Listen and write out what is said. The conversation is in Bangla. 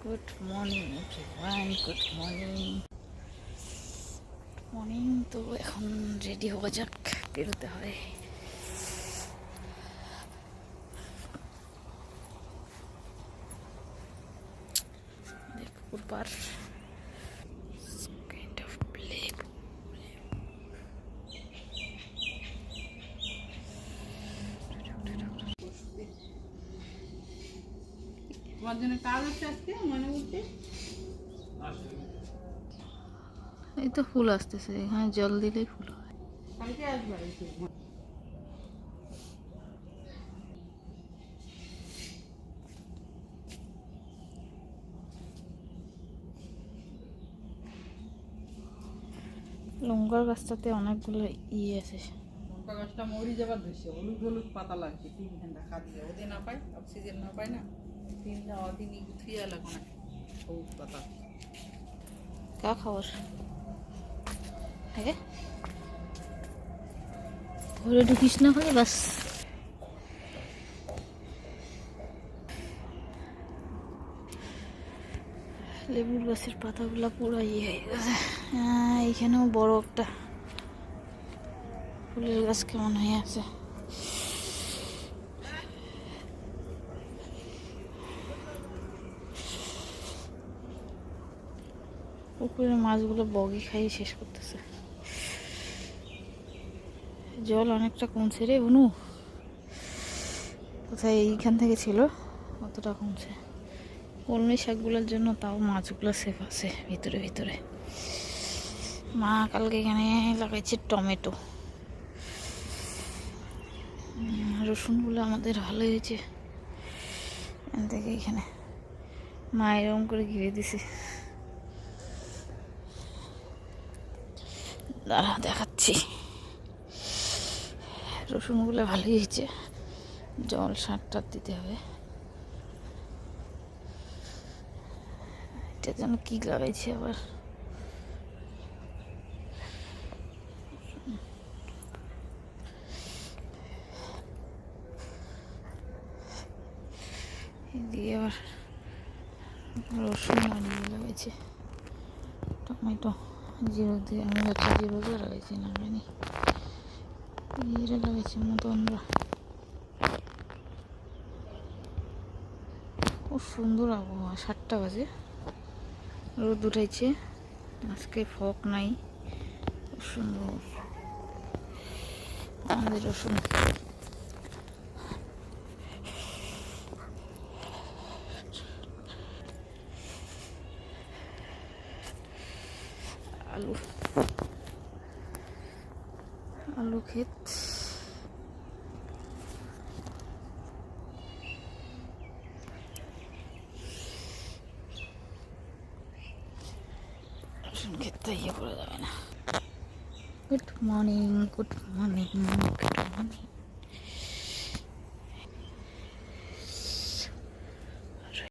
Good morning everyone, good morning morning. তো এখন রেডি হওয়া যাক, বেরোতে হয়। পুকুর পার kind of play. তোমার জন্য কাজ হচ্ছে আজকে মনে করতে। এই তো ফুল আসতেছে, এখানে জল দিলেই ফুল হয়। কালকে আসবে লঙ্কার গাছটাতে অনেকগুলো আছে। লঙ্কা গাছটা মরি যাবার দৃশ্য, হলুদ হলুদ পাতা লাগছে। 3 ঘন্টা খাদিয়ে ওদের না পায়, অক্সিজেন না পায় না, 3 দিনই গুছিয়ে লাগো না সবুজ পাতা। কা খবর? হ্যাঁ, ঘরে ঢুকিস না হলে বাস। লেবুর গাছের পাতাগুলো পুরো হয়ে গেছে। এইখানেও বড় একটা ফুলের গাছ কেমন হয়ে আছে। পুকুরের মাছগুলো বগি খাইয়ে শেষ করতেছে। জল অনেকটা কমছে রে অনু, কোথায় এইখান থেকে ছিল অতটা কমছে। কলমি শাকগুলোর জন্য তাও মাছগুলো সেফ আছে ভিতরে ভিতরে। মা কালকে এখানে লাগাইছে টমেটো, রসুনগুলো আমাদের ভালো হয়েছে। এখান থেকে এখানে মা এরকম করে ঘিরে দিছে। দাঁড়া দেখাচ্ছি, রসুনগুলো ভালোই হয়েছে। জল সার দিতে হবে। এটা যেন কি লাগাইছে আবার, এদিকে আবার রসুন আনিয়ে লাগাইছে। টমেটো জিরো দিয়ে, আমি একটা জিরো দিয়ে লাগাইছি, লাগাইনি এটা লাগাইছি মতনরা। খুব সুন্দর আবহাওয়া। 7টা বাজে, রোদ উঠাইছে, আজকে ফক নাই। খুব সুন্দর আমাদের রসুন। আলু আলু ক্ষেত, রসুন ক্ষেতটা ইয়ে করা যাবে না। Good morning, good morning, good morning.